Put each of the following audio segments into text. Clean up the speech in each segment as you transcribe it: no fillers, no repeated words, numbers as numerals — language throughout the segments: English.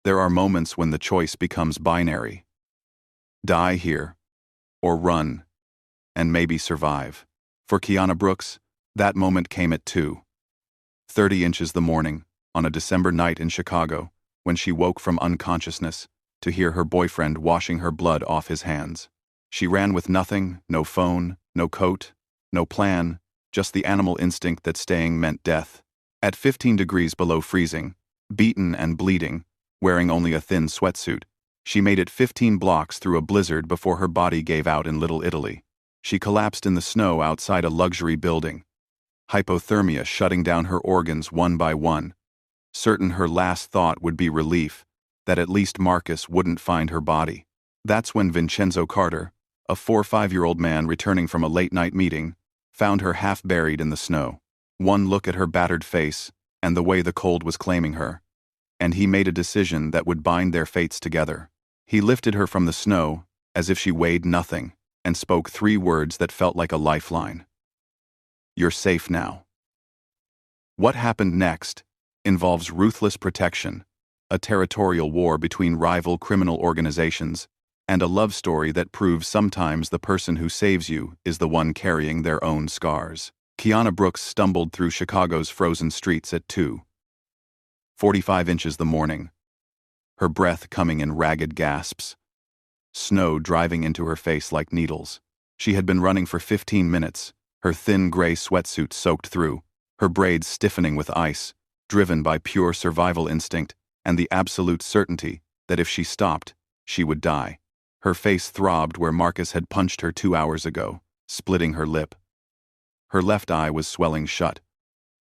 There are moments when the choice becomes binary. Die here, or run, and maybe survive. For Kiana Brooks, that moment came at 2:30 inches the morning, on a December night in Chicago, when she woke from unconsciousness to hear her boyfriend washing her blood off his hands. She ran with nothing, no phone, no coat, no plan, just the animal instinct that staying meant death. At 15 degrees below freezing, beaten and bleeding, wearing only a thin sweatsuit, she made it 15 blocks through a blizzard before her body gave out in Little Italy. She collapsed in the snow outside a luxury building, hypothermia shutting down her organs one by one, certain her last thought would be relief that at least Marcus wouldn't find her body. That's when Vincenzo Carter, a 4-5-year-old man returning from a late-night meeting, found her half buried in the snow. One look at her battered face and the way the cold was claiming her, and he made a decision that would bind their fates together. He lifted her from the snow as if she weighed nothing and spoke 3 words that felt like a lifeline. You're safe now. What happened next involves ruthless protection, a territorial war between rival criminal organizations, and a love story that proves sometimes the person who saves you is the one carrying their own scars. Kiana Brooks stumbled through Chicago's frozen streets at 2:45 inches the morning, her breath coming in ragged gasps, snow driving into her face like needles. She had been running for 15 minutes, her thin gray sweatsuit soaked through, her braids stiffening with ice, driven by pure survival instinct and the absolute certainty that if she stopped, she would die. Her face throbbed where Marcus had punched her 2 hours ago, splitting her lip. Her left eye was swelling shut.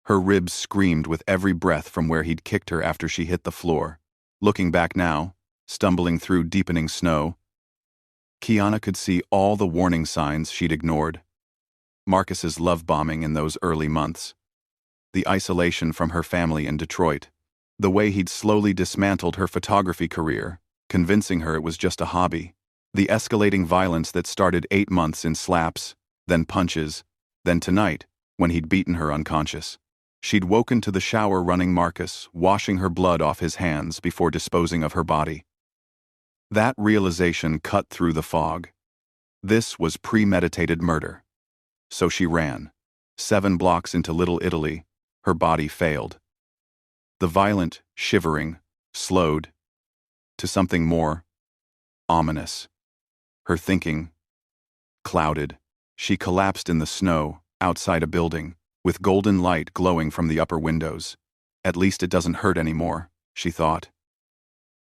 Her ribs screamed with every breath from where he'd kicked her after she hit the floor. Looking back now, stumbling through deepening snow, Kiana could see all the warning signs she'd ignored. Marcus's love bombing in those early months, the isolation from her family in Detroit, the way he'd slowly dismantled her photography career, convincing her it was just a hobby, the escalating violence that started 8 months in slaps, then punches, then tonight, when he'd beaten her unconscious. She'd woken to the shower running Marcus, washing her blood off his hands before disposing of her body. That realization cut through the fog. This was premeditated murder. So she ran. 7 blocks into Little Italy, her body failed. The violent, shivering, slowed to something more ominous. Her thinking clouded. She collapsed in the snow, outside a building, with golden light glowing from the upper windows. At least it doesn't hurt anymore, she thought.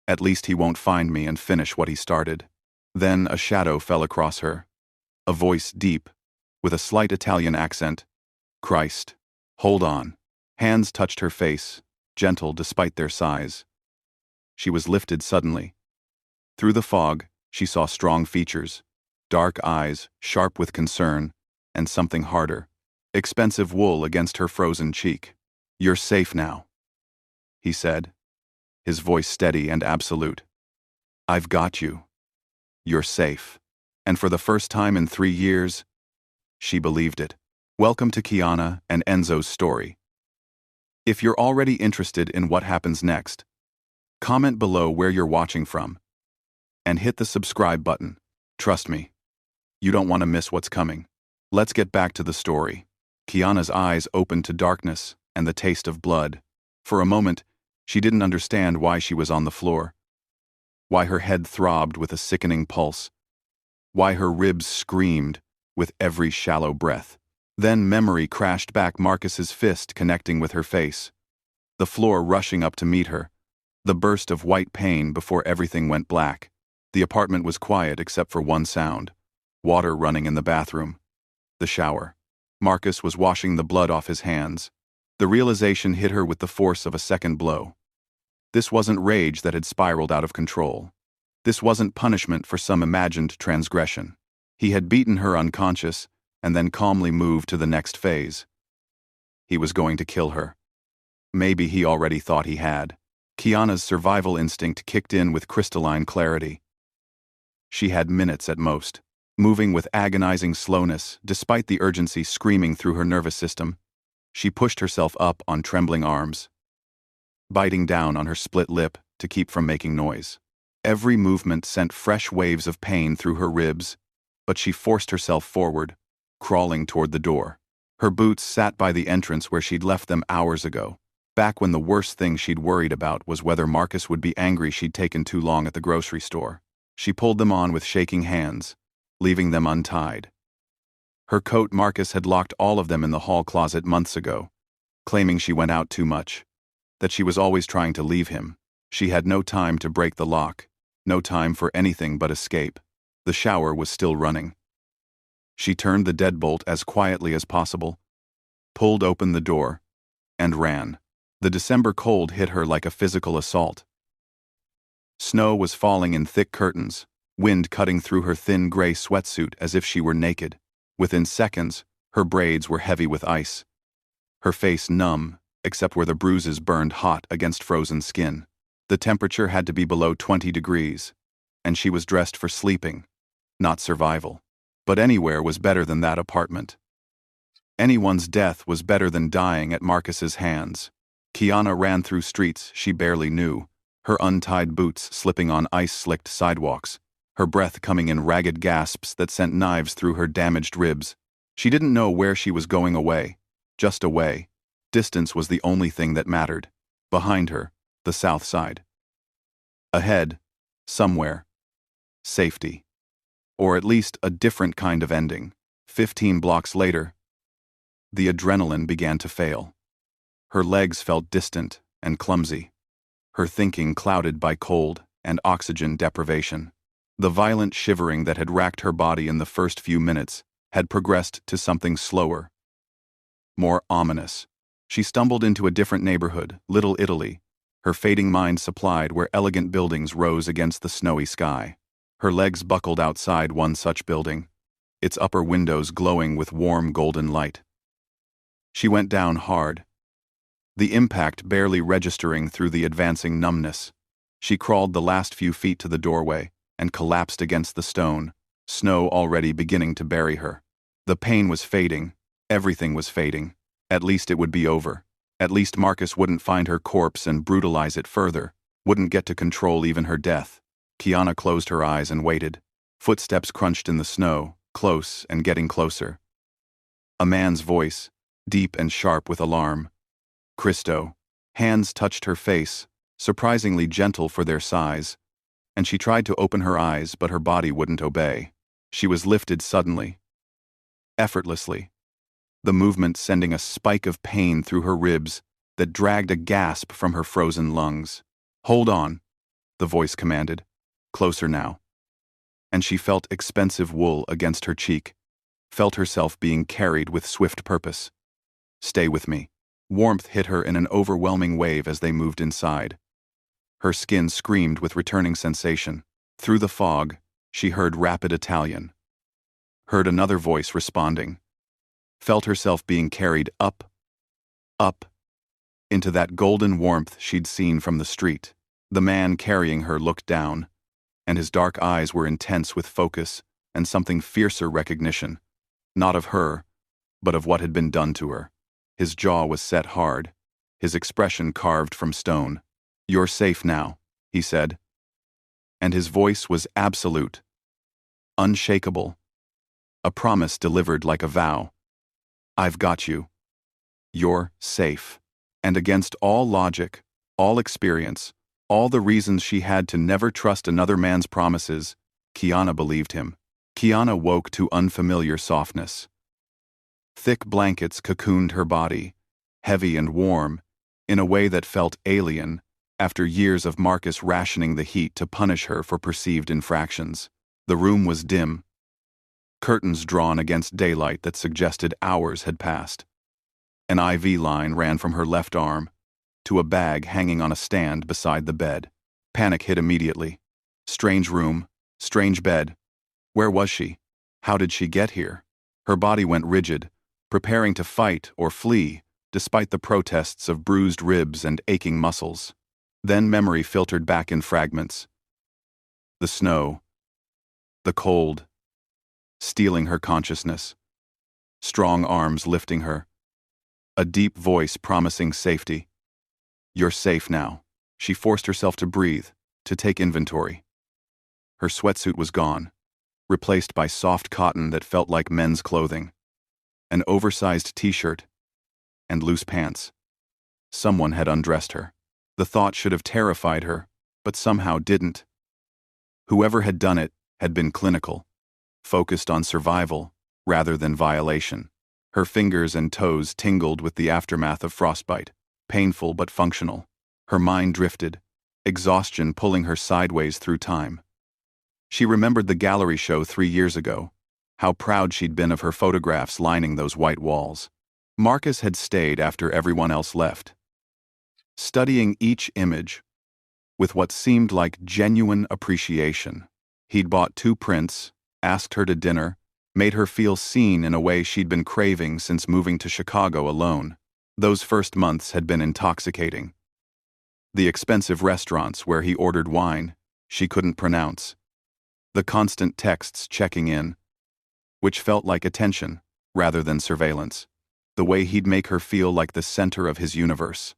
At least he won't find me and finish what he started. Then a shadow fell across her. A voice deep, with a slight Italian accent. Christ. Hold on. Hands touched her face, gentle despite their size. She was lifted suddenly. Through the fog, she saw strong features, dark eyes, sharp with concern, and something harder. Expensive wool against her frozen cheek. You're safe now, he said, his voice steady and absolute. I've got you. You're safe. And for the first time in 3 years, she believed it. Welcome to Kiana and Enzo's story. If you're already interested in what happens next, comment below where you're watching from, and hit the subscribe button. Trust me, you don't want to miss what's coming. Let's get back to the story. Kiana's eyes opened to darkness and the taste of blood. For a moment, she didn't understand why she was on the floor, why her head throbbed with a sickening pulse, why her ribs screamed with every shallow breath. Then memory crashed back, Marcus's fist connecting with her face, the floor rushing up to meet her, the burst of white pain before everything went black. The apartment was quiet except for one sound: water running in the bathroom. The shower. Marcus was washing the blood off his hands. The realization hit her with the force of a second blow. This wasn't rage that had spiraled out of control. This wasn't punishment for some imagined transgression. He had beaten her unconscious and then calmly moved to the next phase. He was going to kill her. Maybe he already thought he had. Kiana's survival instinct kicked in with crystalline clarity. She had minutes at most, moving with agonizing slowness despite the urgency screaming through her nervous system. She pushed herself up on trembling arms, biting down on her split lip to keep from making noise. Every movement sent fresh waves of pain through her ribs, but she forced herself forward, crawling toward the door. Her boots sat by the entrance where she'd left them hours ago, back when the worst thing she'd worried about was whether Marcus would be angry she'd taken too long at the grocery store. She pulled them on with shaking hands, leaving them untied. Her coat Marcus had locked all of them in the hall closet months ago, claiming she went out too much, that she was always trying to leave him. She had no time to break the lock, no time for anything but escape. The shower was still running. She turned the deadbolt as quietly as possible, pulled open the door, and ran. The December cold hit her like a physical assault. Snow was falling in thick curtains, wind cutting through her thin gray sweatsuit as if she were naked. Within seconds, her braids were heavy with ice. Her face numb, except where the bruises burned hot against frozen skin. The temperature had to be below 20 degrees, and she was dressed for sleeping, not survival. But anywhere was better than that apartment. Anyone's death was better than dying at Marcus's hands. Kiana ran through streets she barely knew, her untied boots slipping on ice-slicked sidewalks, her breath coming in ragged gasps that sent knives through her damaged ribs. She didn't know where she was going away, just away. Distance was the only thing that mattered. Behind her, the south side. Ahead, somewhere, safety. Or at least a different kind of ending. 15 blocks later, the adrenaline began to fail. Her legs felt distant and clumsy, her thinking clouded by cold and oxygen deprivation. The violent shivering that had racked her body in the first few minutes had progressed to something slower, more ominous. She stumbled into a different neighborhood, Little Italy, her fading mind supplied where elegant buildings rose against the snowy sky. Her legs buckled outside one such building, its upper windows glowing with warm golden light. She went down hard, the impact barely registering through the advancing numbness. She crawled the last few feet to the doorway and collapsed against the stone, snow already beginning to bury her. The pain was fading, everything was fading. At least it would be over. At least Marcus wouldn't find her corpse and brutalize it further, wouldn't get to control even her death. Kiana closed her eyes and waited. Footsteps crunched in the snow, close and getting closer. A man's voice, deep and sharp with alarm. Christo. Hands touched her face, surprisingly gentle for their size, and she tried to open her eyes but her body wouldn't obey. She was lifted suddenly, effortlessly, the movement sending a spike of pain through her ribs that dragged a gasp from her frozen lungs. "Hold on," the voice commanded. Closer now. And she felt expensive wool against her cheek, felt herself being carried with swift purpose. "Stay with me." Warmth hit her in an overwhelming wave as they moved inside. Her skin screamed with returning sensation. Through the fog, she heard rapid Italian. Heard another voice responding. Felt herself being carried up, into that golden warmth she'd seen from the street. The man carrying her looked down, and his dark eyes were intense with focus and something fiercer recognition, not of her, but of what had been done to her. His jaw was set hard, his expression carved from stone. "You're safe now," he said. And his voice was absolute, unshakable, a promise delivered like a vow. "I've got you. You're safe." And against all logic, all experience, all the reasons she had to never trust another man's promises, Kiana believed him. Kiana woke to unfamiliar softness. Thick blankets cocooned her body, heavy and warm, in a way that felt alien after years of Marcus rationing the heat to punish her for perceived infractions. The room was dim, curtains drawn against daylight that suggested hours had passed. An IV line ran from her left arm to a bag hanging on a stand beside the bed. Panic hit immediately. Strange room, strange bed. Where was she? How did she get here? Her body went rigid, preparing to fight or flee, despite the protests of bruised ribs and aching muscles. Then memory filtered back in fragments. The snow, the cold, stealing her consciousness. Strong arms lifting her. A deep voice promising safety. "You're safe now." She forced herself to breathe, to take inventory. Her sweatsuit was gone, replaced by soft cotton that felt like men's clothing, an oversized t-shirt, and loose pants. Someone had undressed her. The thought should have terrified her, but somehow didn't. Whoever had done it had been clinical, focused on survival rather than violation. Her fingers and toes tingled with the aftermath of frostbite, painful but functional. Her mind drifted, exhaustion pulling her sideways through time. She remembered the gallery show 3 years ago, how proud she'd been of her photographs lining those white walls. Marcus had stayed after everyone else left, studying each image with what seemed like genuine appreciation. He'd bought 2 prints, asked her to dinner, made her feel seen in a way she'd been craving since moving to Chicago alone. Those first months had been intoxicating. The expensive restaurants where he ordered wine she couldn't pronounce. The constant texts checking in, which felt like attention rather than surveillance. The way he'd make her feel like the center of his universe.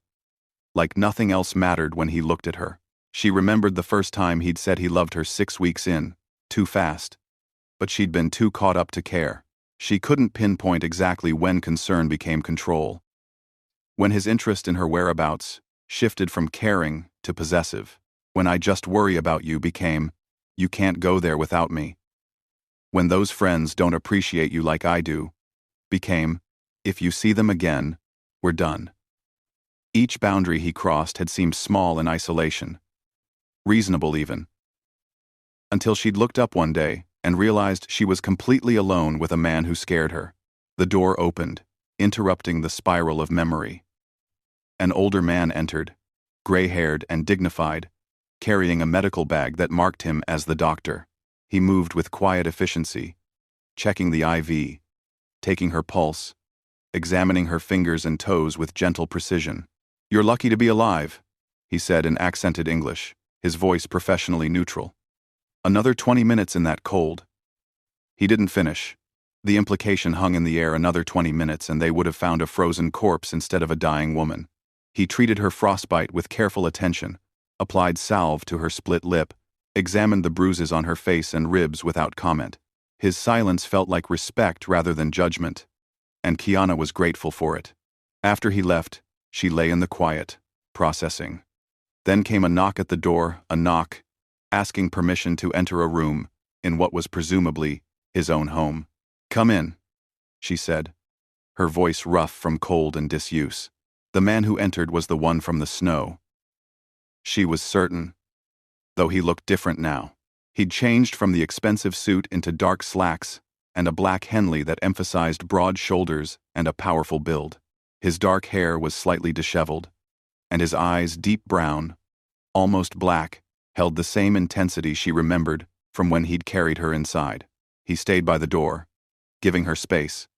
Like nothing else mattered when he looked at her. She remembered the first time he'd said he loved her 6 weeks in, too fast. But she'd been too caught up to care. She couldn't pinpoint exactly when concern became control. When his interest in her whereabouts shifted from caring to possessive. When I just worry about you became, you can't go there without me. When those friends don't appreciate you like I do, became, if you see them again, we're done. Each boundary he crossed had seemed small in isolation. Reasonable even. Until she'd looked up one day and realized she was completely alone with a man who scared her. The door opened, interrupting the spiral of memory. An older man entered, gray-haired and dignified, carrying a medical bag that marked him as the doctor. He moved with quiet efficiency, checking the IV, taking her pulse, examining her fingers and toes with gentle precision. "You're lucky to be alive," he said in accented English, his voice professionally neutral. "Another 20 minutes in that cold." He didn't finish. The implication hung in the air. Another 20 minutes and they would have found a frozen corpse instead of a dying woman. He treated her frostbite with careful attention, applied salve to her split lip, examined the bruises on her face and ribs without comment. His silence felt like respect rather than judgment, and Kiana was grateful for it. After he left, she lay in the quiet, processing. Then came a knock at the door, a knock, asking permission to enter a room in what was presumably his own home. "Come in," she said, her voice rough from cold and disuse. The man who entered was the one from the snow. She was certain, though he looked different now. He'd changed from the expensive suit into dark slacks and a black Henley that emphasized broad shoulders and a powerful build. His dark hair was slightly disheveled, and his eyes, deep brown, almost black, held the same intensity she remembered from when he'd carried her inside. He stayed by the door, giving her space,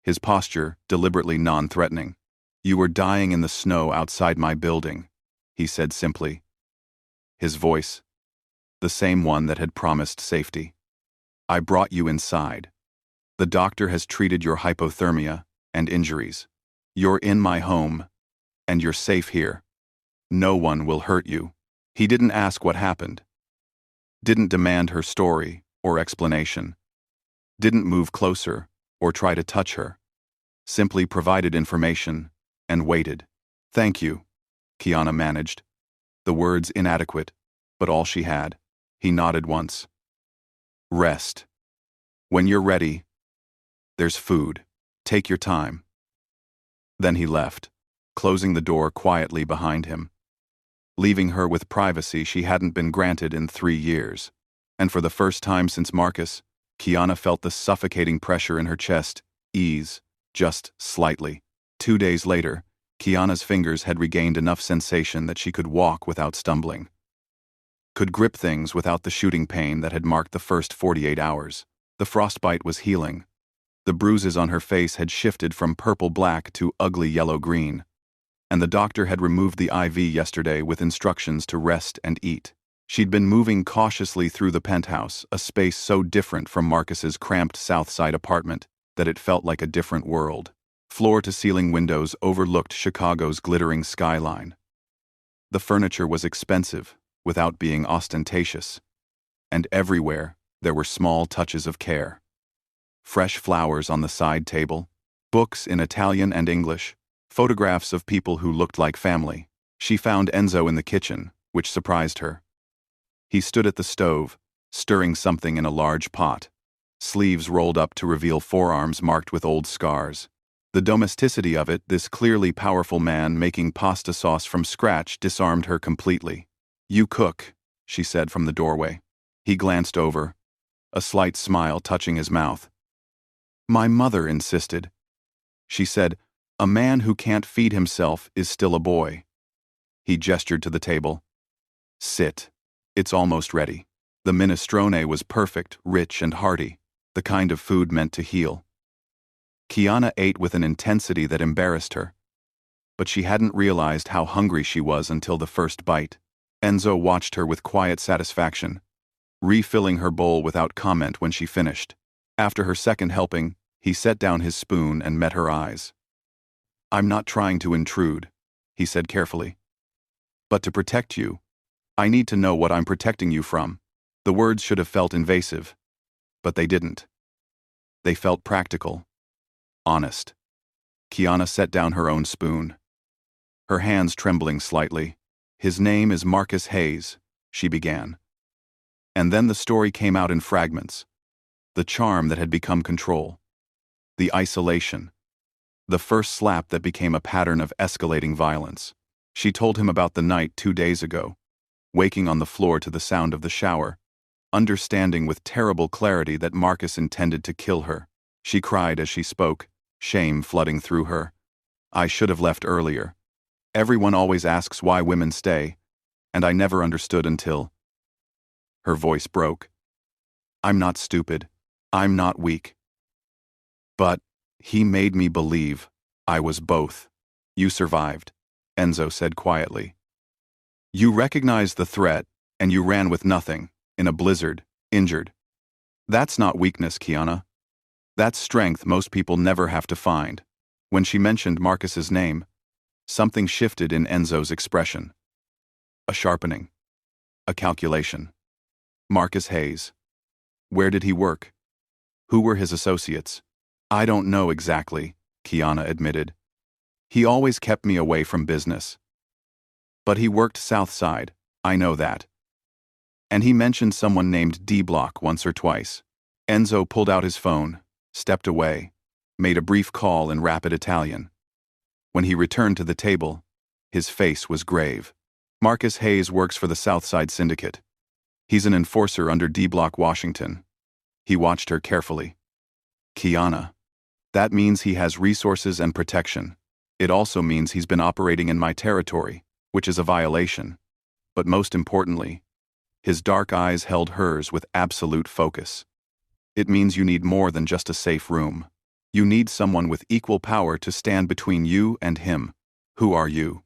his posture deliberately non-threatening. "You were dying in the snow outside my building," he said simply. His voice, the same one that had promised safety. "I brought you inside. The doctor has treated your hypothermia and injuries. You're in my home, and you're safe here. No one will hurt you." He didn't ask what happened, didn't demand her story or explanation, didn't move closer or try to touch her, simply provided information and waited. "Thank you," Kiana managed, the words inadequate, but all she had. He nodded once. "Rest. When you're ready, there's food. Take your time." Then he left, closing the door quietly behind him, leaving her with privacy she hadn't been granted in 3 years. And for the first time since Marcus, Kiana felt the suffocating pressure in her chest ease, just slightly. 2 days later, Kiana's fingers had regained enough sensation that she could walk without stumbling, could grip things without the shooting pain that had marked the first 48 hours. The frostbite was healing. The bruises on her face had shifted from purple-black to ugly yellow-green, and the doctor had removed the IV yesterday with instructions to rest and eat. She'd been moving cautiously through the penthouse, a space so different from Marcus's cramped Southside apartment that it felt like a different world. Floor-to-ceiling windows overlooked Chicago's glittering skyline. The furniture was expensive, without being ostentatious. And everywhere, there were small touches of care. Fresh flowers on the side table, books in Italian and English, photographs of people who looked like family. She found Enzo in the kitchen, which surprised her. He stood at the stove, stirring something in a large pot, sleeves rolled up to reveal forearms marked with old scars. The domesticity of it, this clearly powerful man making pasta sauce from scratch, disarmed her completely. "You cook," she said from the doorway. He glanced over, a slight smile touching his mouth. "My mother insisted." She said, "A man who can't feed himself is still a boy." He gestured to the table. "Sit. It's almost ready." The minestrone was perfect, rich and hearty, the kind of food meant to heal. Kiana ate with an intensity that embarrassed her. But she hadn't realized how hungry she was until the first bite. Enzo watched her with quiet satisfaction, refilling her bowl without comment when she finished. After her second helping, he set down his spoon and met her eyes. "I'm not trying to intrude," he said carefully. "But to protect you, I need to know what I'm protecting you from." The words should have felt invasive, but they didn't. They felt practical, honest. Kiana set down her own spoon, her hands trembling slightly. "His name is Marcus Hayes," she began. And then the story came out in fragments. The charm that had become control. The isolation. The first slap that became a pattern of escalating violence. She told him about the night 2 days ago, waking on the floor to the sound of the shower, understanding with terrible clarity that Marcus intended to kill her. She cried as she spoke, shame flooding through her. "I should have left earlier. Everyone always asks why women stay, and I never understood until..." Her voice broke. "I'm not stupid. I'm not weak. But he made me believe I was both." "You survived," Enzo said quietly. "You recognized the threat, and you ran with nothing, in a blizzard, injured. That's not weakness, Kiana. That's strength most people never have to find." When she mentioned Marcus's name, something shifted in Enzo's expression. A sharpening. A calculation. Marcus Hayes. Where did he work? Who were his associates? "I don't know exactly," Kiana admitted. "He always kept me away from business. But he worked South Side, I know that. And he mentioned someone named D Block once or twice." Enzo pulled out his phone, stepped away, made a brief call in rapid Italian. When he returned to the table, his face was grave. "Marcus Hayes works for the Southside Syndicate. He's an enforcer under D Block, Washington." He watched her carefully. "Kiana, that means he has resources and protection. It also means he's been operating in my territory, which is a violation. But most importantly, his dark eyes held hers with absolute focus. It means you need more than just a safe room. You need someone with equal power to stand between you and him. Who are you?"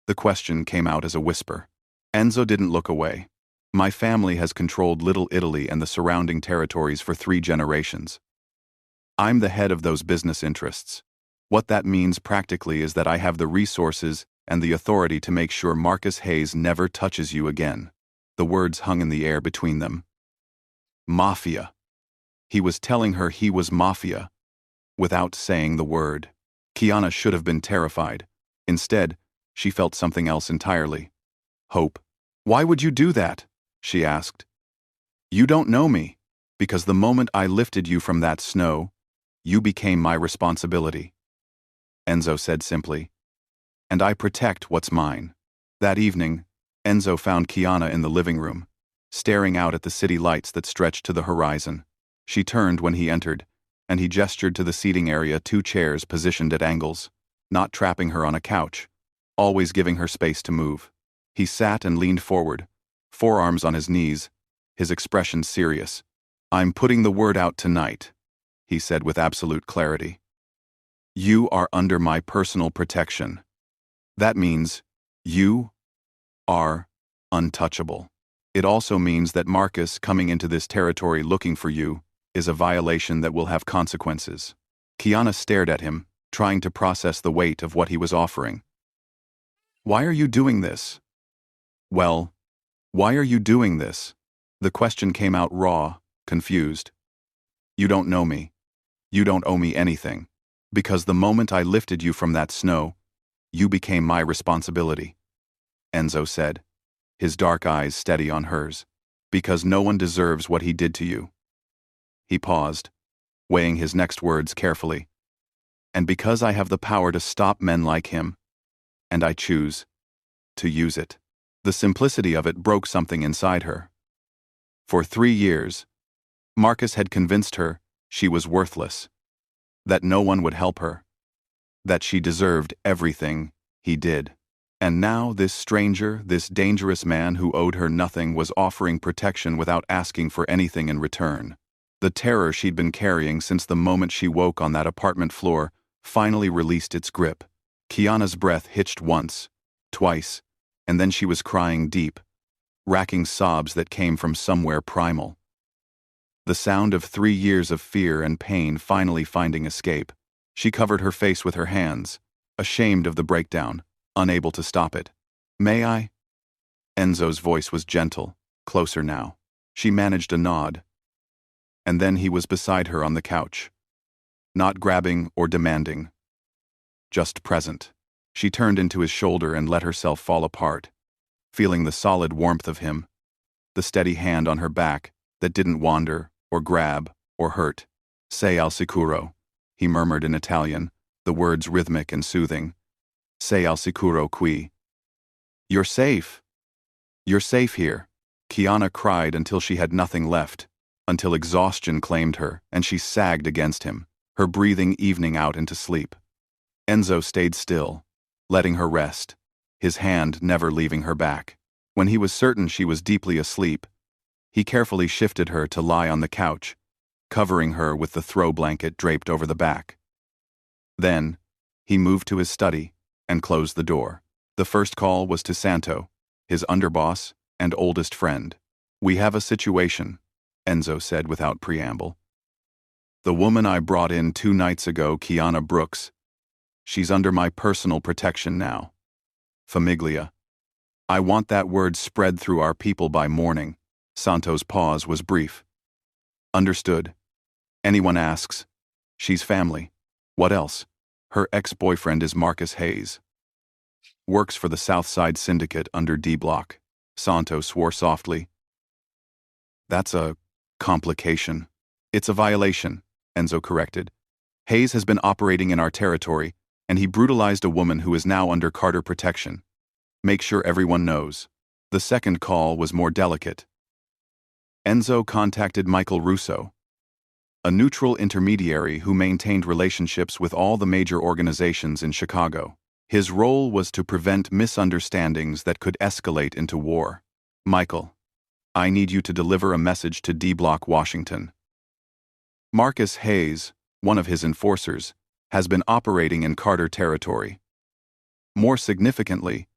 The question came out as a whisper. Enzo didn't look away. "My family has controlled Little Italy and the surrounding territories for 3 generations. I'm the head of those business interests. What that means practically is that I have the resources and the authority to make sure Marcus Hayes never touches you again." The words hung in the air between them. Mafia. He was telling her he was mafia, without saying the word. Kiana should have been terrified. Instead, she felt something else entirely. Hope. "Why would you do that?" she asked. "You don't know me, because the moment I lifted you from that snow, you became my responsibility," Enzo said simply. "And I protect what's mine." That evening, Enzo found Kiana in the living room, staring out at the city lights that stretched to the horizon. She turned when he entered, and he gestured to the seating area, 2 chairs positioned at angles, not trapping her on a couch, always giving her space to move. He sat and leaned forward, forearms on his knees, his expression serious. "I'm putting the word out tonight," he said with absolute clarity. "You are under my personal protection. That means you are untouchable. It also means that Marcus coming into this territory looking for you is a violation that will have consequences." Kiana stared at him, trying to process the weight of what he was offering. Why are you doing this? Well, why are you doing this? The question came out raw, confused. You don't know me. You don't owe me anything. Because the moment I lifted you from that snow, you became my responsibility. Enzo said, his dark eyes steady on hers. Because no one deserves what he did to you. He paused, weighing his next words carefully. And because I have the power to stop men like him, and I choose to use it. The simplicity of it broke something inside her. For 3 years, Marcus had convinced her she was worthless, that no one would help her, that she deserved everything he did. And now this stranger, this dangerous man who owed her nothing was offering protection without asking for anything in return. The terror she'd been carrying since the moment she woke on that apartment floor finally released its grip. Kiana's breath hitched once, twice, and then she was crying deep, racking sobs that came from somewhere primal. The sound of 3 years of fear and pain finally finding escape. She covered her face with her hands, ashamed of the breakdown, unable to stop it. May I? Enzo's voice was gentle, closer now. She managed a nod. And then he was beside her on the couch. Not grabbing or demanding. Just present. She turned into his shoulder and let herself fall apart, feeling the solid warmth of him, the steady hand on her back that didn't wander or grab or hurt. Sei al sicuro, he murmured in Italian, the words rhythmic and soothing. Sei al sicuro qui. You're safe. You're safe here. Kiana cried until she had nothing left, until exhaustion claimed her and she sagged against him, her breathing evening out into sleep. Enzo stayed still, letting her rest, his hand never leaving her back. When he was certain she was deeply asleep, he carefully shifted her to lie on the couch, covering her with the throw blanket draped over the back. Then, he moved to his study and closed the door. The first call was to Santo, his underboss and oldest friend. We have a situation, Enzo said without preamble. The woman I brought in 2 nights ago, Kiana Brooks, she's under my personal protection now. Famiglia. I want that word spread through our people by morning. Santo's pause was brief. Understood. Anyone asks, she's family. What else? Her ex-boyfriend is Marcus Hayes. Works for the Southside Syndicate under D Block. Santo swore softly. That's a complication. It's a violation, Enzo corrected. Hayes has been operating in our territory, and he brutalized a woman who is now under Carter protection. Make sure everyone knows. The second call was more delicate. Enzo contacted Michael Russo, a neutral intermediary who maintained relationships with all the major organizations in Chicago. His role was to prevent misunderstandings that could escalate into war. Michael, I need you to deliver a message to D Block, Washington. Marcus Hayes, one of his enforcers, has been operating in Carter territory. More significantly,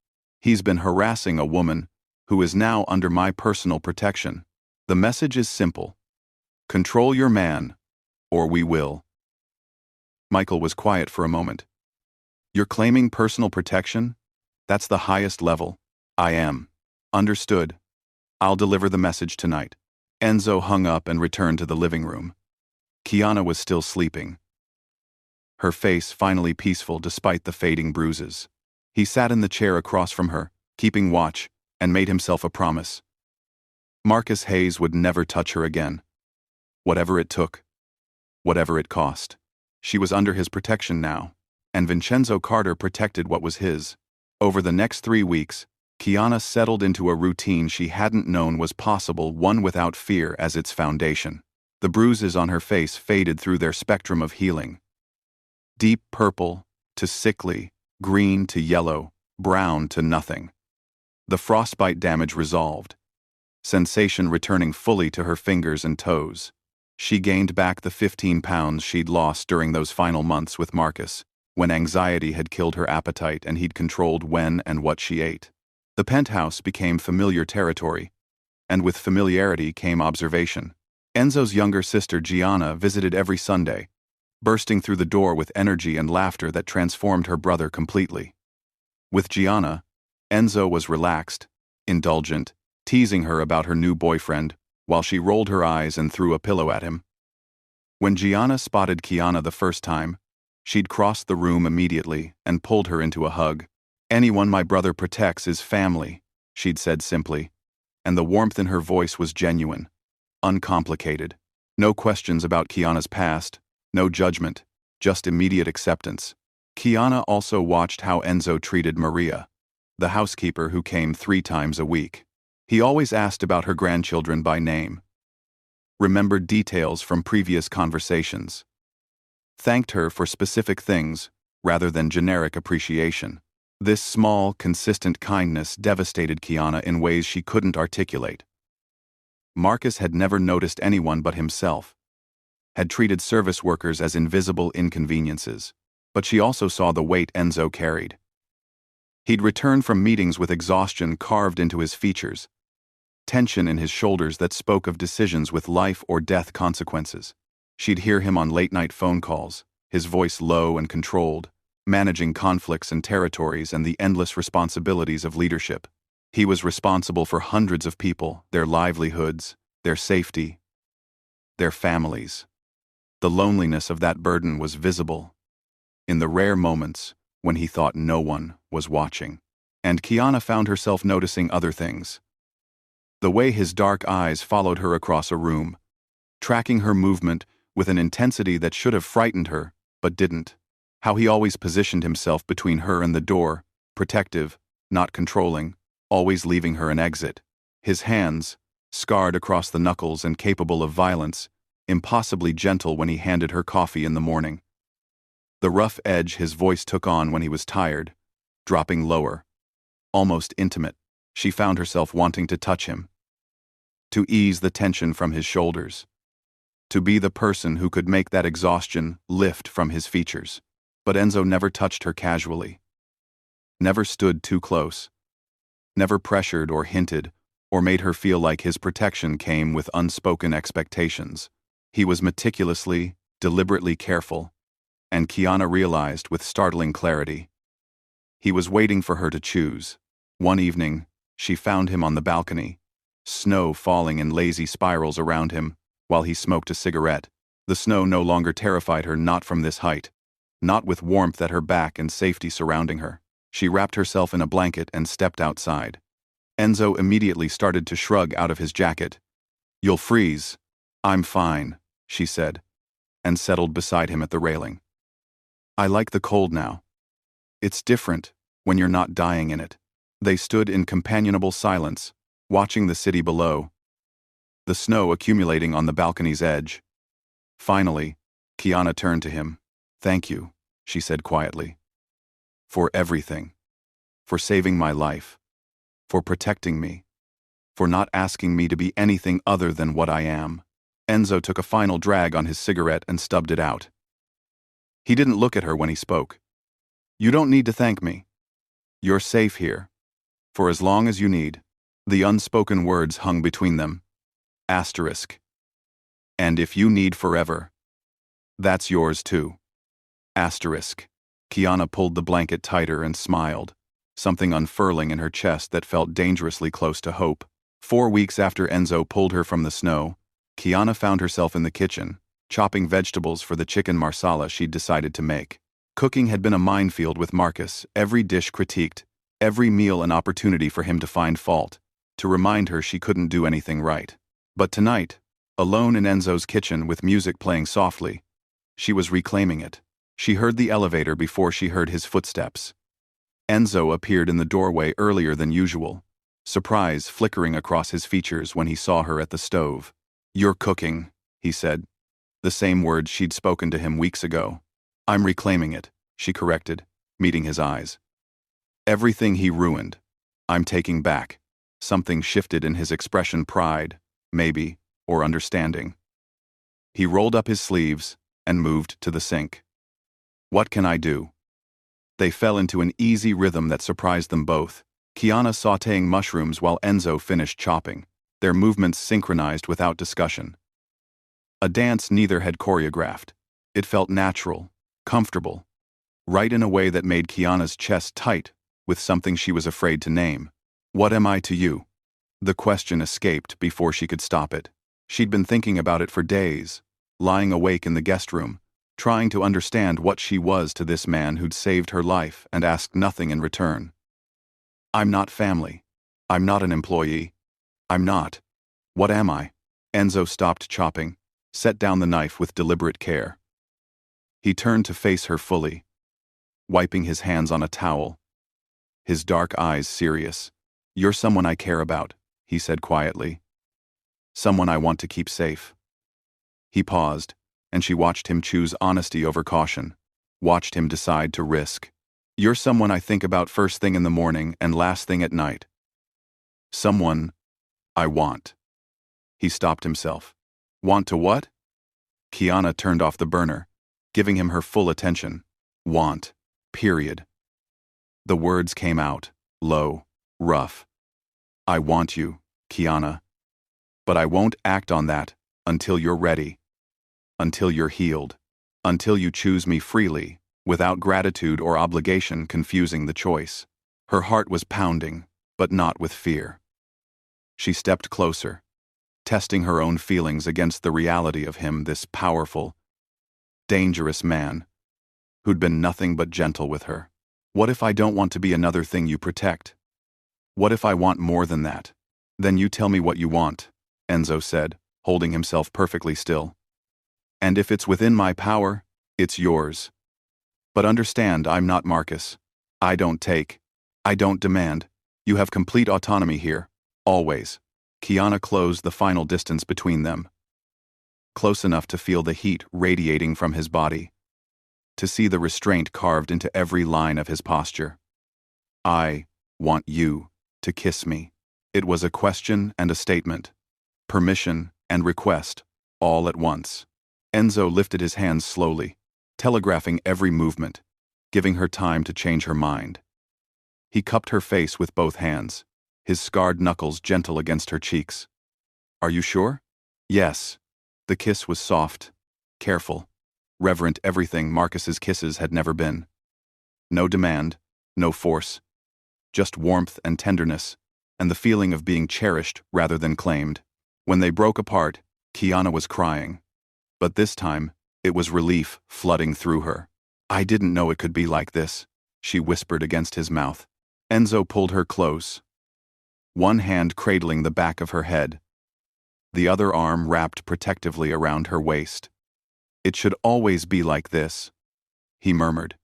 he's been harassing a woman who is now under my personal protection. The message is simple. Control your man, or we will. Michael was quiet for a moment. You're claiming personal protection? That's the highest level. I am. Understood. I'll deliver the message tonight. Enzo hung up and returned to the living room. Kiana was still sleeping, her face finally peaceful despite the fading bruises. He sat in the chair across from her, keeping watch, and made himself a promise. Marcus Hayes would never touch her again. Whatever it took. Whatever it cost. She was under his protection now, and Vincenzo Carter protected what was his. Over the next 3 weeks, Kiana settled into a routine she hadn't known was possible, one without fear as its foundation. The bruises on her face faded through their spectrum of healing. Deep purple to sickly, green to yellow, brown to nothing. The frostbite damage resolved, sensation returning fully to her fingers and toes. She gained back the 15 pounds she'd lost during those final months with Marcus, when anxiety had killed her appetite and he'd controlled when and what she ate. The penthouse became familiar territory, and with familiarity came observation. Enzo's younger sister Gianna visited every Sunday, bursting through the door with energy and laughter that transformed her brother completely. With Gianna, Enzo was relaxed, indulgent, teasing her about her new boyfriend, while she rolled her eyes and threw a pillow at him. When Gianna spotted Kiana the first time, she'd crossed the room immediately and pulled her into a hug. "Anyone my brother protects is family," she'd said simply, and the warmth in her voice was genuine, uncomplicated. No questions about Kiana's past, no judgment, just immediate acceptance. Kiana also watched how Enzo treated Maria, the housekeeper who came 3 times a week. He always asked about her grandchildren by name, remembered details from previous conversations, thanked her for specific things rather than generic appreciation. This small, consistent kindness devastated Kiana in ways she couldn't articulate. Marcus had never noticed anyone but himself, had treated service workers as invisible inconveniences, but she also saw the weight Enzo carried. He'd returned from meetings with exhaustion carved into his features, tension in his shoulders that spoke of decisions with life or death consequences. She'd hear him on late-night phone calls, his voice low and controlled, managing conflicts and territories and the endless responsibilities of leadership. He was responsible for hundreds of people, their livelihoods, their safety, their families. The loneliness of that burden was visible in the rare moments when he thought no one was watching. And Kiana found herself noticing other things. The way his dark eyes followed her across a room, tracking her movement with an intensity that should have frightened her, but didn't. How he always positioned himself between her and the door, protective, not controlling, always leaving her an exit. His hands, scarred across the knuckles and capable of violence, impossibly gentle when he handed her coffee in the morning. The rough edge his voice took on when he was tired, dropping lower, almost intimate. She found herself wanting to touch him, to ease the tension from his shoulders, to be the person who could make that exhaustion lift from his features. But Enzo never touched her casually, never stood too close, never pressured or hinted or made her feel like his protection came with unspoken expectations. He was meticulously, deliberately careful, and Kiana realized with startling clarity. He was waiting for her to choose. One evening, she found him on the balcony, snow falling in lazy spirals around him, while he smoked a cigarette. The snow no longer terrified her, not from this height, not with warmth at her back and safety surrounding her. She wrapped herself in a blanket and stepped outside. Enzo immediately started to shrug out of his jacket. "You'll freeze." "I'm fine," she said, and settled beside him at the railing. "I like the cold now. It's different when you're not dying in it." They stood in companionable silence, watching the city below, the snow accumulating on the balcony's edge. Finally, Kiana turned to him. "Thank you," she said quietly. "For everything. For saving my life. For protecting me. For not asking me to be anything other than what I am." Enzo took a final drag on his cigarette and stubbed it out. He didn't look at her when he spoke. "You don't need to thank me. You're safe here. For as long as you need." The unspoken words hung between them. Asterisk. "And if you need forever, that's yours too." Asterisk. Kiana pulled the blanket tighter and smiled, something unfurling in her chest that felt dangerously close to hope. 4 weeks after Enzo pulled her from the snow, Kiana found herself in the kitchen, chopping vegetables for the chicken marsala she'd decided to make. Cooking had been a minefield with Marcus, every dish critiqued, every meal an opportunity for him to find fault, to remind her she couldn't do anything right. But tonight, alone in Enzo's kitchen with music playing softly, she was reclaiming it. She heard the elevator before she heard his footsteps. Enzo appeared in the doorway earlier than usual, surprise flickering across his features when he saw her at the stove. "You're cooking," he said, the same words she'd spoken to him weeks ago. "I'm reclaiming it," she corrected, meeting his eyes. "Everything he ruined, I'm taking back." Something shifted in his expression, pride, maybe, or understanding. He rolled up his sleeves and moved to the sink. "What can I do?" They fell into an easy rhythm that surprised them both, Kiana sautéing mushrooms while Enzo finished chopping, their movements synchronized without discussion. A dance neither had choreographed. It felt natural, comfortable, right in a way that made Kiana's chest tight with something she was afraid to name. What am I to you? The question escaped before she could stop it. She'd been thinking about it for days, lying awake in the guest room, trying to understand what she was to this man who'd saved her life and asked nothing in return. I'm not family. I'm not an employee. I'm not. What am I? Enzo stopped chopping, set down the knife with deliberate care. He turned to face her fully, wiping his hands on a towel, his dark eyes serious. You're someone I care about, he said quietly. Someone I want to keep safe. He paused, and she watched him choose honesty over caution, watched him decide to risk. You're someone I think about first thing in the morning and last thing at night. Someone I want. He stopped himself. Want to what? Kiana turned off the burner, giving him her full attention. Want. Period. The words came out, low, rough. I want you, Kiana. But I won't act on that until you're ready. Until you're healed. Until you choose me freely, without gratitude or obligation confusing the choice. Her heart was pounding, but not with fear. She stepped closer, testing her own feelings against the reality of him, this powerful, dangerous man, who'd been nothing but gentle with her. What if I don't want to be another thing you protect? What if I want more than that? Then you tell me what you want, Enzo said, holding himself perfectly still. And if it's within my power, it's yours. But understand, I'm not Marcus. I don't take. I don't demand. You have complete autonomy here, always. Kiana closed the final distance between them. Close enough to feel the heat radiating from his body, to see the restraint carved into every line of his posture. I want you to kiss me. It was a question and a statement, permission and request, all at once. Enzo lifted his hands slowly, telegraphing every movement, giving her time to change her mind. He cupped her face with both hands, his scarred knuckles gentle against her cheeks. Are you sure? Yes. The kiss was soft, careful, reverent, everything Marcus's kisses had never been. No demand, no force, just warmth and tenderness, and the feeling of being cherished rather than claimed. When they broke apart, Kiana was crying. But this time, it was relief flooding through her. I didn't know it could be like this, she whispered against his mouth. Enzo pulled her close, one hand cradling the back of her head, the other arm wrapped protectively around her waist. It should always be like this, he murmured.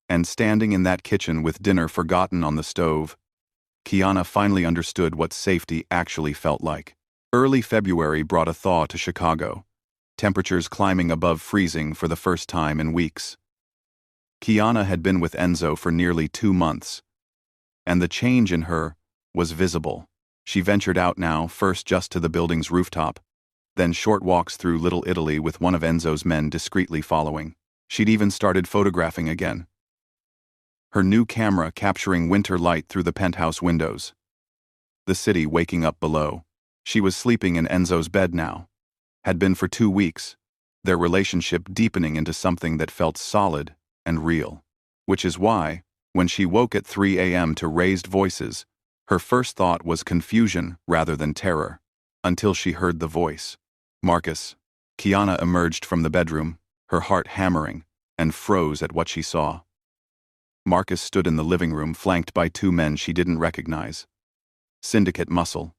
And standing in that kitchen with dinner forgotten on the stove, Kiana finally understood what safety actually felt like. Early February brought a thaw to Chicago, temperatures climbing above freezing for the first time in weeks. Kiana had been with Enzo for nearly 2 months, and the change in her was visible. She ventured out now, first just to the building's rooftop, then short walks through Little Italy with one of Enzo's men discreetly following. She'd even started photographing again, her new camera capturing winter light through the penthouse windows. The city waking up below. She was sleeping in Enzo's bed now. Had been for 2 weeks, their relationship deepening into something that felt solid and real. Which is why, when she woke at 3 a.m. to raised voices, her first thought was confusion rather than terror, until she heard the voice. Marcus. Kiana emerged from the bedroom, her heart hammering, and froze at what she saw. Marcus stood in the living room flanked by 2 men she didn't recognize. Syndicate muscle.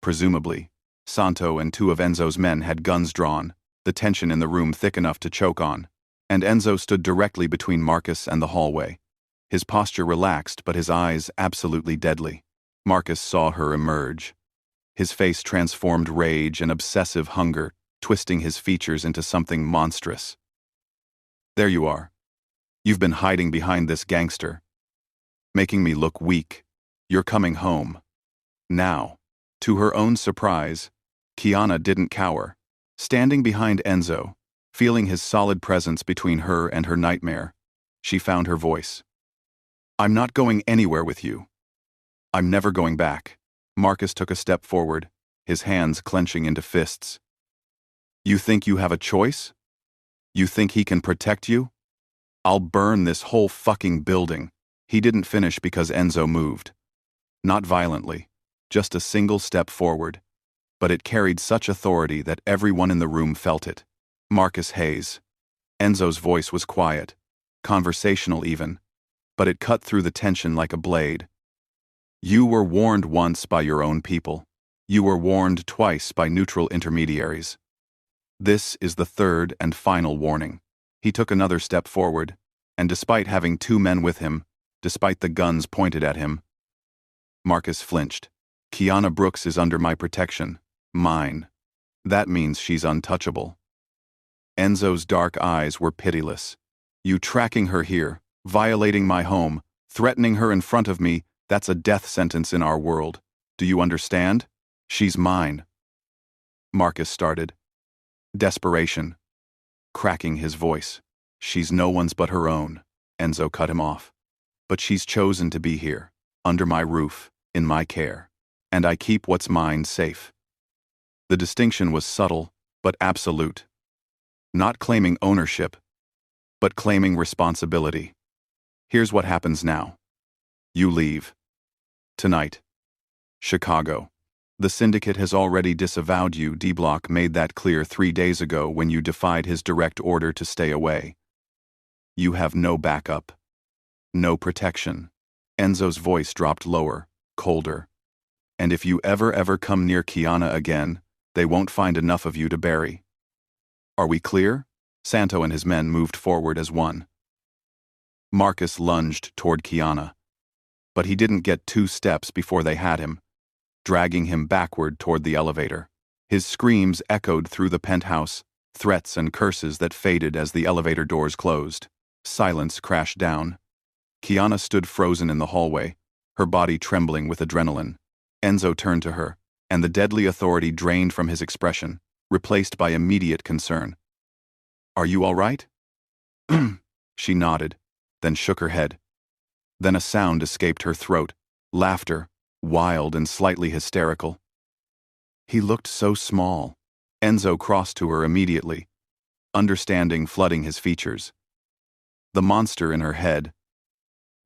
Presumably, Santo and 2 of Enzo's men had guns drawn, the tension in the room thick enough to choke on, and Enzo stood directly between Marcus and the hallway, his posture relaxed but his eyes absolutely deadly. Marcus saw her emerge, his face transformed rage and obsessive hunger, twisting his features into something monstrous. There you are. You've been hiding behind this gangster, making me look weak. You're coming home. Now. To her own surprise, Kiana didn't cower. Standing behind Enzo, feeling his solid presence between her and her nightmare, she found her voice. I'm not going anywhere with you. I'm never going back. Marcus took a step forward, his hands clenching into fists. You think you have a choice? You think he can protect you? I'll burn this whole fucking building, He didn't finish because Enzo moved. Not violently, just a single step forward. But it carried such authority that everyone in the room felt it. Marcus Hayes. Enzo's voice was quiet, conversational even, but it cut through the tension like a blade. You were warned once by your own people. You were warned twice by neutral intermediaries. This is the third and final warning. He took another step forward, and despite having two men with him, despite the guns pointed at him, Marcus flinched. Kiana Brooks is under my protection. Mine. That means she's untouchable. Enzo's dark eyes were pitiless. You tracking her here, violating my home, threatening her in front of me, that's a death sentence in our world. Do you understand? She's mine. Marcus started. Desperation. Cracking his voice. She's no one's but her own. Enzo cut him off. But she's chosen to be here, under my roof, in my care. And I keep what's mine safe. The distinction was subtle, but absolute. Not claiming ownership, but claiming responsibility. Here's what happens now. You leave. Tonight. Chicago. The syndicate has already disavowed you. D-Block made that clear 3 days ago when you defied his direct order to stay away. You have no backup. No protection. Enzo's voice dropped lower, colder. And if you ever come near Kiana again, they won't find enough of you to bury. Are we clear? Santo and his men moved forward as one. Marcus lunged toward Kiana. But he didn't get 2 steps before they had him, dragging him backward toward the elevator. His screams echoed through the penthouse, threats and curses that faded as the elevator doors closed. Silence crashed down. Kiana stood frozen in the hallway, her body trembling with adrenaline. Enzo turned to her, and the deadly authority drained from his expression, replaced by immediate concern. Are you all right? She nodded, then shook her head. Then a sound escaped her throat, laughter, wild and slightly hysterical. He looked so small. Enzo crossed to her immediately, understanding flooding his features. The monster in her head,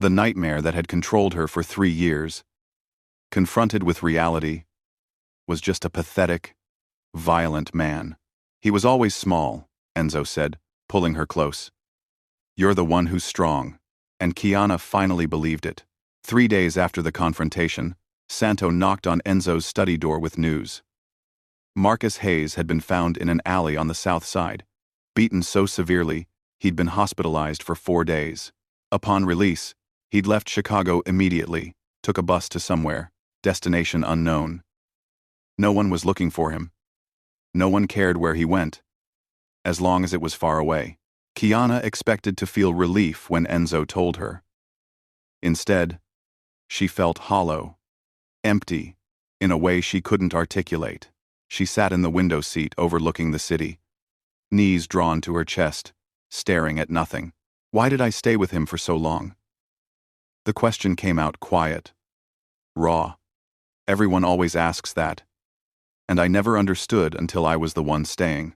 the nightmare that had controlled her for 3 years, confronted with reality, was just a pathetic, violent man. He was always small, Enzo said, pulling her close. You're the one who's strong, and Kiana finally believed it. 3 days after the confrontation, Santo knocked on Enzo's study door with news. Marcus Hayes had been found in an alley on the south side, beaten so severely he'd been hospitalized for 4 days. Upon release, he'd left Chicago immediately, took a bus to somewhere, destination unknown. No one was looking for him. No one cared where he went, as long as it was far away. Kiana expected to feel relief when Enzo told her. Instead, she felt hollow, empty, in a way she couldn't articulate. She sat in the window seat overlooking the city, knees drawn to her chest, staring at nothing. Why did I stay with him for so long? The question came out quiet, raw. Everyone always asks that. And I never understood until I was the one staying.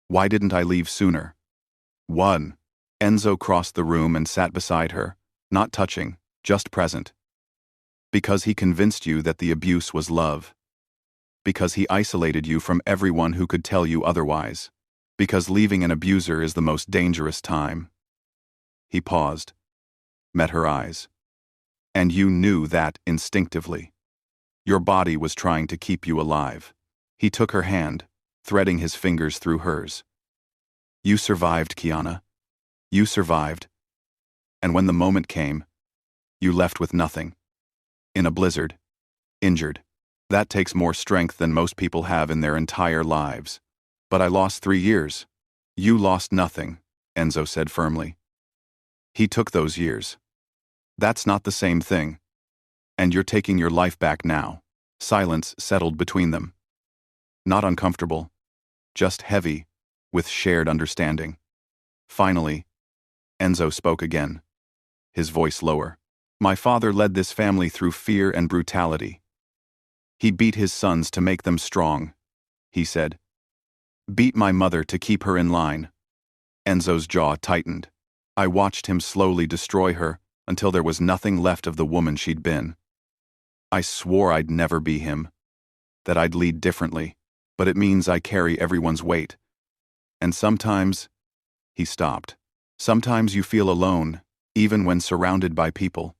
Why didn't I leave sooner? Enzo crossed the room and sat beside her, not touching, just present. Because he convinced you that the abuse was love. Because he isolated you from everyone who could tell you otherwise. Because leaving an abuser is the most dangerous time. He paused, met her eyes. And you knew that instinctively. Your body was trying to keep you alive. He took her hand, threading his fingers through hers. You survived, Kiana. You survived. And when the moment came, you left with nothing. In a blizzard. Injured. That takes more strength than most people have in their entire lives. But I lost 3 years. You lost nothing, Enzo said firmly. He took those years. That's not the same thing. And you're taking your life back now. Silence settled between them. Not uncomfortable, just heavy, with shared understanding. Finally, Enzo spoke again, his voice lower. My father led this family through fear and brutality. He beat his sons to make them strong, he said. Beat my mother to keep her in line. Enzo's jaw tightened. I watched him slowly destroy her, until there was nothing left of the woman she'd been. I swore I'd never be him, that I'd lead differently, but it means I carry everyone's weight. And sometimes, he stopped. Sometimes you feel alone, even when surrounded by people.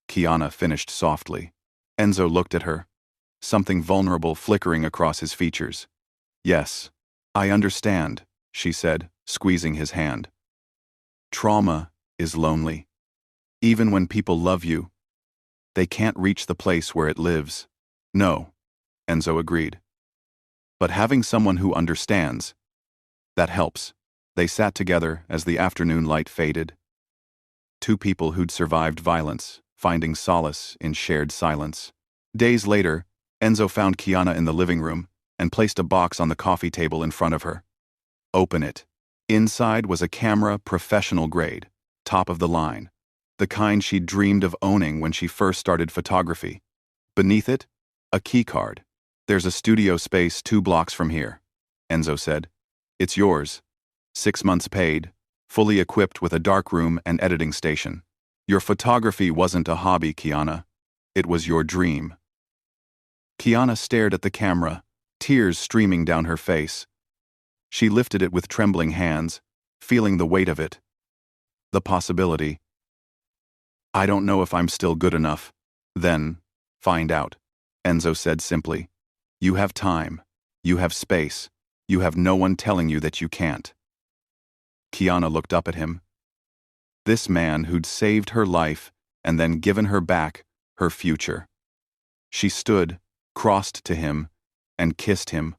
Kiana finished softly. Enzo looked at her, something vulnerable flickering across his features. Yes, I understand, she said, squeezing his hand. Trauma is lonely. Even when people love you, they can't reach the place where it lives. No, Enzo agreed. But having someone who understands, that helps. They sat together as the afternoon light faded. Two people who'd survived violence, finding solace in shared silence. Days later, Enzo found Kiana in the living room and placed a box on the coffee table in front of her. Open it. Inside was a camera, professional grade, top of the line, the kind she'd dreamed of owning when she first started photography. Beneath it, a key card. There's a studio space 2 blocks from here, Enzo said. It's yours. 6 months paid, fully equipped with a darkroom and editing station. Your photography wasn't a hobby, Kiana. It was your dream. Kiana stared at the camera, tears streaming down her face. She lifted it with trembling hands, feeling the weight of it. The possibility. I don't know if I'm still good enough. Then, find out, Enzo said simply. You have time. You have space. You have no one telling you that you can't. Kiana looked up at him. This man who'd saved her life and then given her back her future. She stood, crossed to him, and kissed him.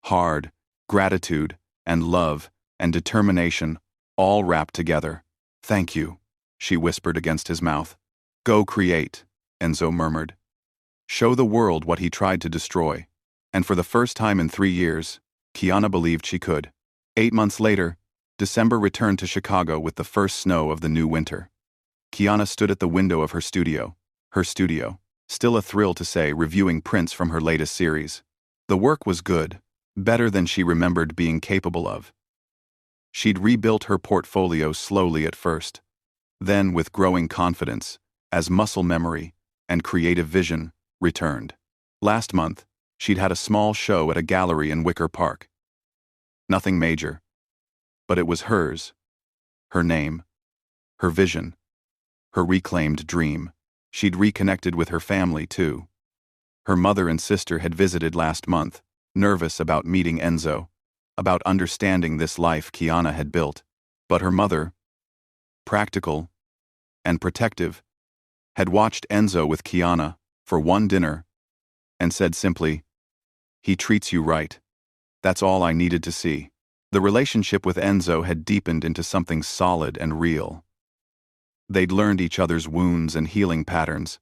Hard, gratitude, and love, and determination, all wrapped together. Thank you, she whispered against his mouth. Go create, Enzo murmured. Show the world what he tried to destroy. And for the first time in 3 years, Kiana believed she could. 8 months later, December returned to Chicago with the first snow of the new winter. Kiana stood at the window of her studio, still a thrill to say, reviewing prints from her latest series. The work was good, better than she remembered being capable of. She'd rebuilt her portfolio slowly at first, then with growing confidence, as muscle memory and creative vision returned. Last month, she'd had a small show at a gallery in Wicker Park. Nothing major, but it was hers, her name, her vision, her reclaimed dream. She'd reconnected with her family, too. Her mother and sister had visited last month, nervous about meeting Enzo, about understanding this life Kiana had built. But her mother, practical and protective, had watched Enzo with Kiana for one dinner and said simply, "He treats you right." That's all I needed to see. The relationship with Enzo had deepened into something solid and real. They'd learned each other's wounds and healing patterns,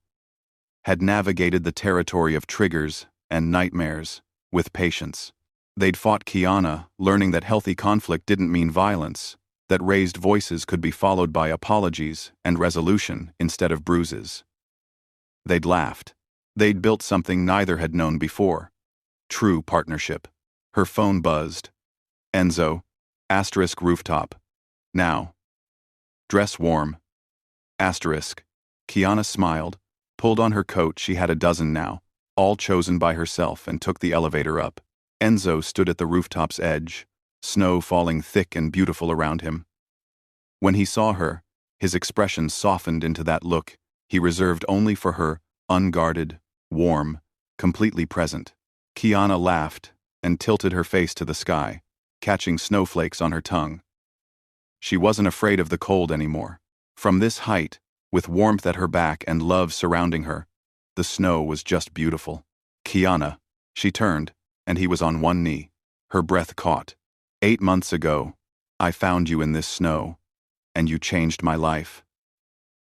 had navigated the territory of triggers and nightmares with patience. They'd fought Kiana, learning that healthy conflict didn't mean violence, that raised voices could be followed by apologies and resolution instead of bruises. They'd laughed. They'd built something neither had known before. True partnership. Her phone buzzed. Enzo, * rooftop. Now. Dress warm. *. Kiana smiled, pulled on her coat. She had a dozen now, all chosen by herself, and took the elevator up. Enzo stood at the rooftop's edge, snow falling thick and beautiful around him. When he saw her, his expression softened into that look he reserved only for her, unguarded, warm, completely present. Kiana laughed and tilted her face to the sky, catching snowflakes on her tongue. She wasn't afraid of the cold anymore. From this height, with warmth at her back and love surrounding her, the snow was just beautiful. Kiana, she turned, and he was on one knee. Her breath caught. 8 months ago, I found you in this snow, and you changed my life.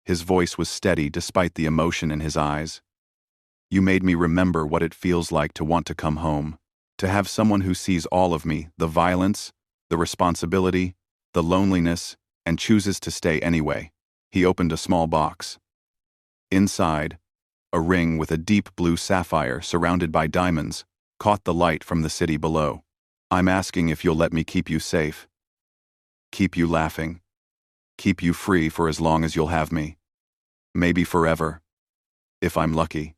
His voice was steady despite the emotion in his eyes. You made me remember what it feels like to want to come home, to have someone who sees all of me, the violence, the responsibility, the loneliness, and chooses to stay anyway. He opened a small box. Inside, a ring with a deep blue sapphire surrounded by diamonds caught the light from the city below. I'm asking if you'll let me keep you safe. Keep you laughing. Keep you free for as long as you'll have me. Maybe forever. If I'm lucky.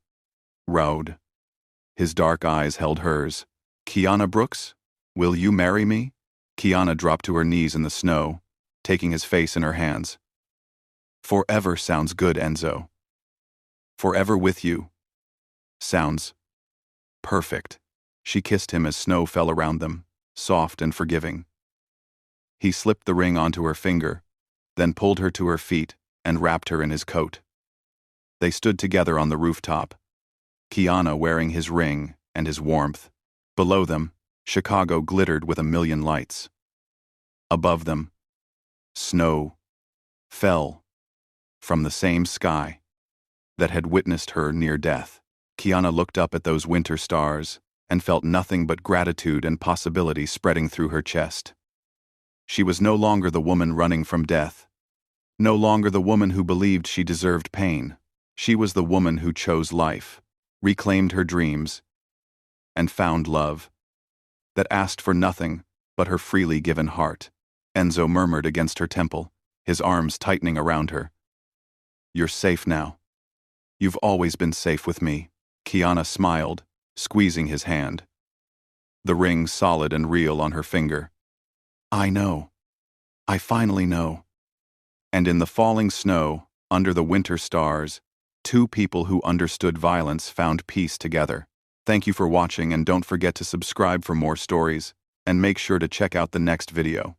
Raud. His dark eyes held hers. Kiana Brooks, will you marry me? Kiana dropped to her knees in the snow, taking his face in her hands. Forever sounds good, Enzo. Forever with you. Sounds perfect. She kissed him as snow fell around them, soft and forgiving. He slipped the ring onto her finger, then pulled her to her feet and wrapped her in his coat. They stood together on the rooftop, Kiana wearing his ring and his warmth. Below them, Chicago glittered with a million lights. Above them, snow fell from the same sky that had witnessed her near death. Kiana looked up at those winter stars and felt nothing but gratitude and possibility spreading through her chest. She was no longer the woman running from death, no longer the woman who believed she deserved pain. She was the woman who chose life, reclaimed her dreams, and found love that asked for nothing but her freely given heart. Enzo murmured against her temple, his arms tightening around her. You're safe now. You've always been safe with me. Kiana smiled, squeezing his hand, the ring solid and real on her finger. I know. I finally know. And in the falling snow, under the winter stars, two people who understood violence found peace together. Thank you for watching, and don't forget to subscribe for more stories, and make sure to check out the next video.